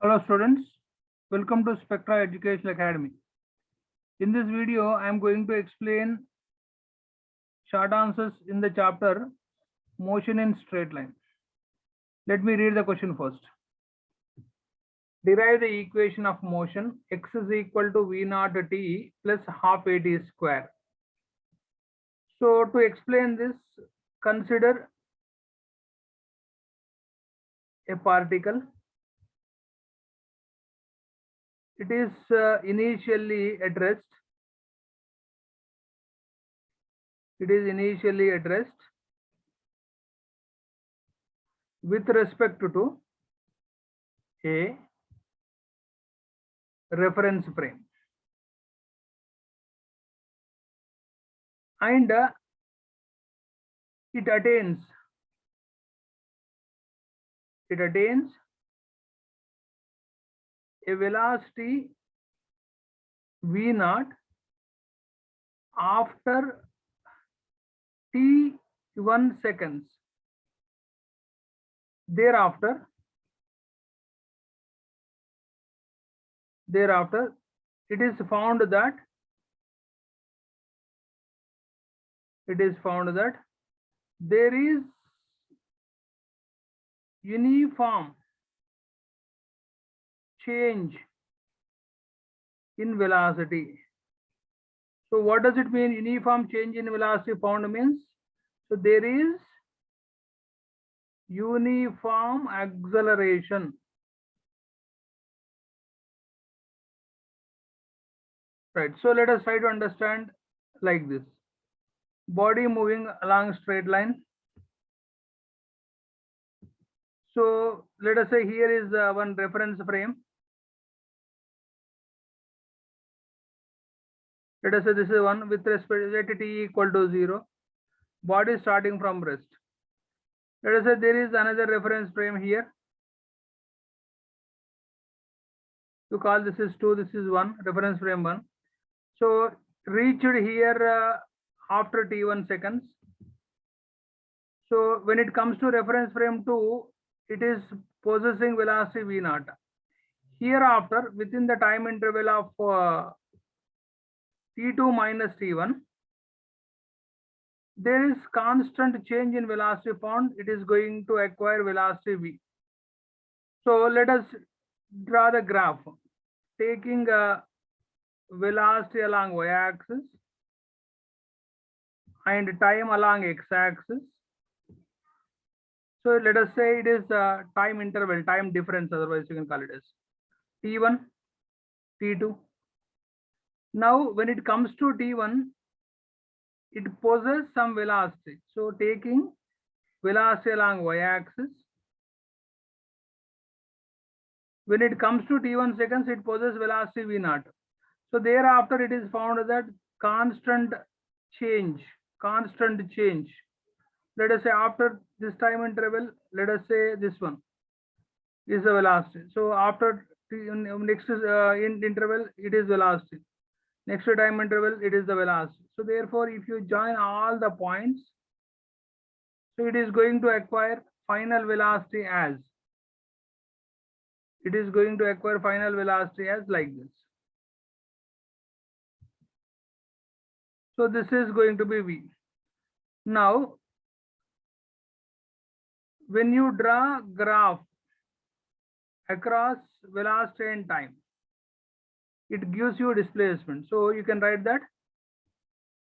Hello students, welcome to Spectra Educational Academy. In this video, I am going to explain short answers in the chapter Motion in Straight Line. Let me read the question first. Derive the equation of motion x is equal to v naught t plus half a t square. So to explain this, consider a particle. It is initially at rest. It is initially at rest with respect to a reference frame, and it attains a velocity v naught after t1 seconds. Thereafter it is found that there is uniform change in velocity. So what does it mean, uniform change in velocity found means? So there is uniform acceleration. Right, so let us try to understand like this. Body moving along straight line. So let us say here is one reference frame. Let us say this is one with respect to t equal to 0. Body starting from rest. Let us say there is another reference frame here. You call this is 2, this is 1, reference frame 1. So reached here after t1 seconds. So when it comes to reference frame 2, it is possessing velocity v naught. Hereafter, within the time interval of t2 minus t1, there is constant change in velocity found. It is going to acquire velocity v. So let us draw the graph, taking velocity along y-axis and time along x-axis. So let us say it is time interval, time difference, otherwise you can call it as t1, t2. Now when it comes to t1, it possesses some velocity. So taking velocity along y-axis, when it comes to t1 seconds, it possesses velocity v naught. So thereafter it is found that constant change. Let us say after this time interval, let us say this one is the velocity. So after next in interval, it is velocity. Next time interval, it is the velocity. So therefore, if you join all the points, so it is going to acquire final velocity as like this. So this is going to be v. Now when you draw graph across velocity and time, it gives you displacement. So you can write that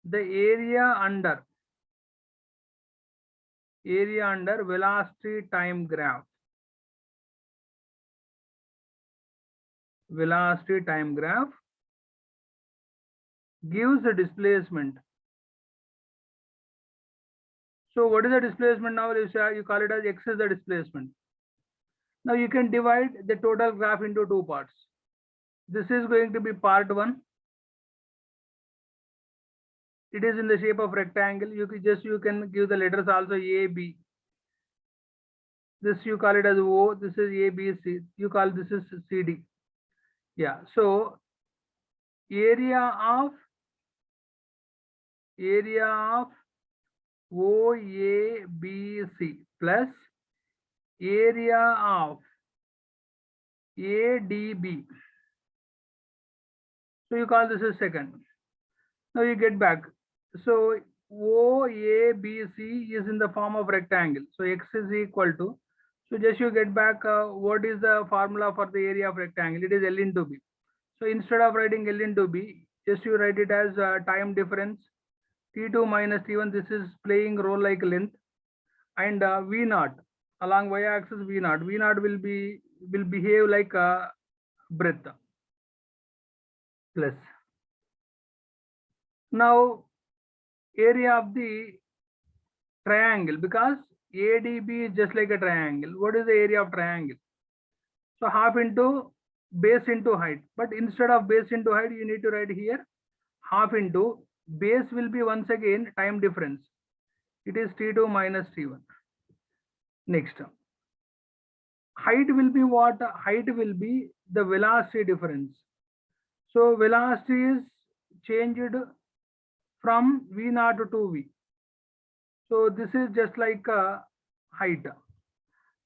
the area under velocity time graph gives a displacement. So what is the displacement now? You call it as x is the displacement. Now you can divide the total graph into two parts. This is going to be part 1. It is in the shape of rectangle. You can give the letters also A, B. This you call it as O. This is A, B, C. You call this is C, D. Yeah. So area of OABC plus area ADB. So you call this as second. Now you get back. So OABC is in the form of rectangle. So X is equal to, so just you get back what is the formula for the area of rectangle. It is L into B. So instead of writing L into B, just you write it as time difference, T2 minus T1. This is playing role like length, and V naught along y-axis V naught. V naught will behave like breadth plus. Now area of the triangle, because ADB is just like a triangle. What is the area of triangle? So half into base into height. But instead of base into height, you need to write here half into base will be once again time difference. It is T2 minus T1. Next, height will be what? Height will be the velocity difference. So velocity is changed from V naught to V. So this is just like height.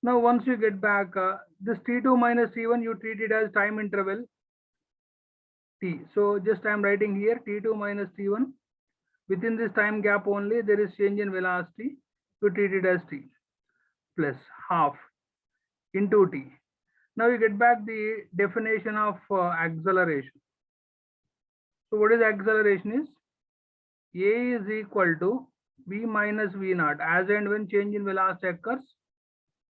Now once you get back this T2 minus T1, you treat it as time interval T. So just I am writing here T2 minus T1. Within this time gap only there is change in velocity. You treat it as T plus half into T. Now you get back the definition of acceleration. So what is acceleration is? A is equal to V minus V naught as and when change in velocity occurs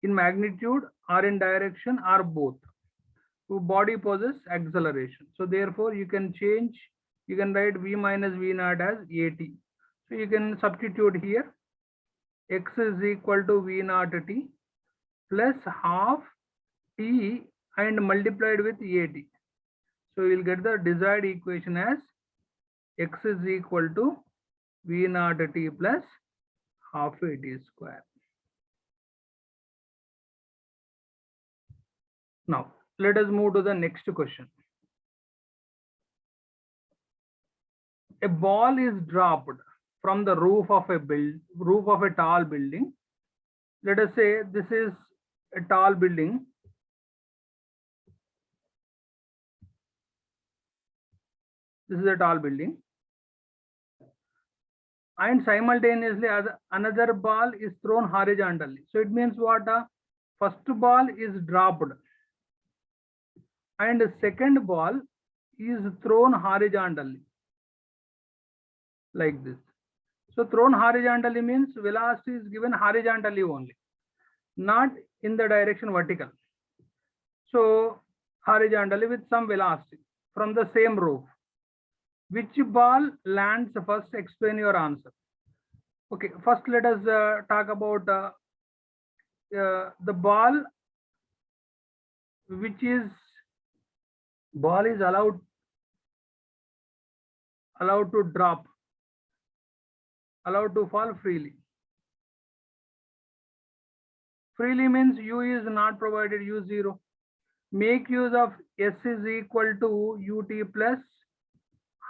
in magnitude or in direction or both. So body possesses acceleration. So therefore you can change, you can write V minus V naught as AT. So you can substitute here X is equal to V naught T plus half T and multiplied with AT. So you will get the desired equation as X is equal to V naught T plus half AT square. Now let us move to the next question. A ball is dropped from the roof of a tall building. Let us say this is a tall building. This is a tall building. And simultaneously another ball is thrown horizontally. So it means what? First ball is dropped and the second ball is thrown horizontally like this. So thrown horizontally means velocity is given horizontally only, not in the direction vertical. So horizontally with some velocity from the same roof. Which ball lands first? Explain your answer. Okay, first let us talk about the ball which is allowed to drop, allowed to fall freely. Freely means U is not provided, U0. Make use of S is equal to UT plus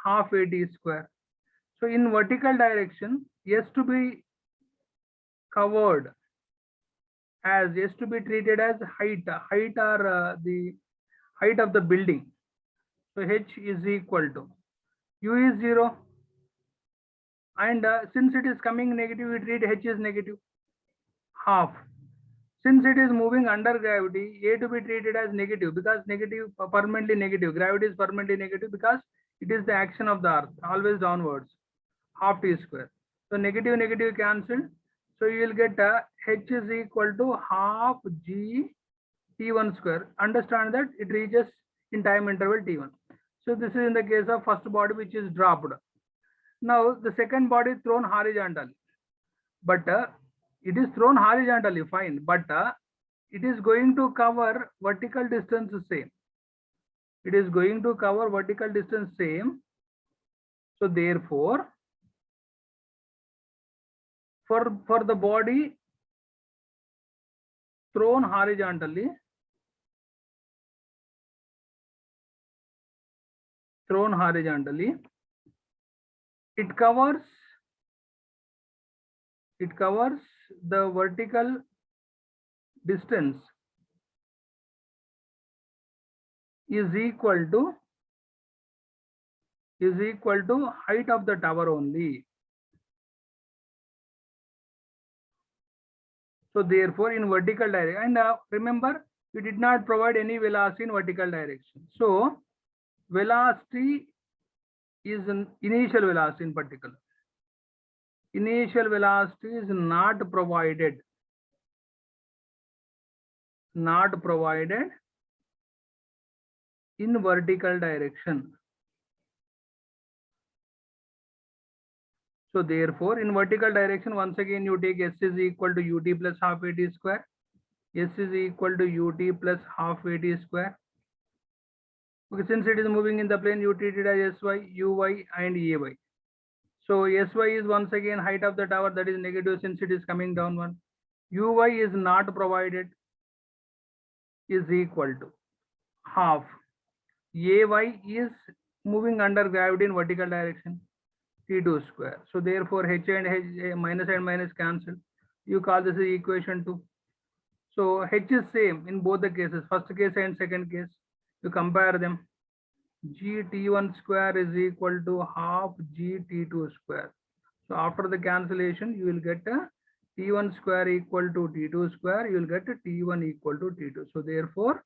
half AT square. So in vertical direction, S to be covered as S to be treated as height or the height of the building. So H is equal to U is 0. And since it is coming negative, we treat H is negative, half. Since it is moving under gravity, A to be treated as negative because negative permanently negative. Gravity is permanently negative because it is the action of the earth, always downwards, half T square. So negative negative cancelled. So you will get H is equal to half G T1 square. Understand that it reaches in time interval T1. So this is in the case of first body which is dropped. Now the second body is thrown horizontally, but it is thrown horizontally, fine, but it is going to cover vertical distance same. It is going to cover vertical distance same. So therefore, for the body thrown horizontally, it covers the vertical distance is equal to height of the tower only. So therefore in vertical direction, and remember we did not provide any velocity in vertical direction. So velocity is an initial velocity in particular. Initial velocity is not provided in vertical direction. So therefore in vertical direction, once again you take S is equal to ut plus half at square. S is equal to ut plus half at square. Okay, since it is moving in the plane, you treat it as sy, uy and ay. So sy is once again height of the tower, that is negative since it is coming down one. Uy is not provided, is equal to half. Ay is moving under gravity in vertical direction, T2 square. So therefore h and minus cancel. You call this equation 2. So h is same in both the cases, first case and second case. You compare them. Gt1 square is equal to half Gt2 square. So after the cancellation, you will get a T1 square equal to T2 square. You will get a T1 equal to T2. So therefore,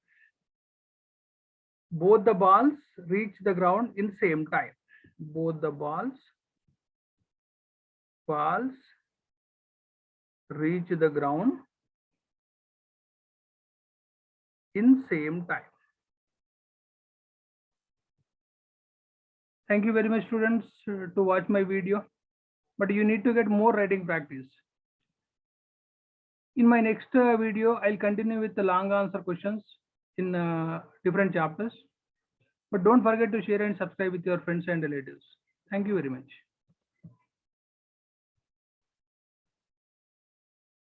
both the balls reach the ground in same time. Both the balls reach the ground in same time. Thank you very much, students, to watch my video, but you need to get more writing practice. In my next video, I'll continue with the long answer questions in different chapters, but don't forget to share and subscribe with your friends and relatives. Thank you very much.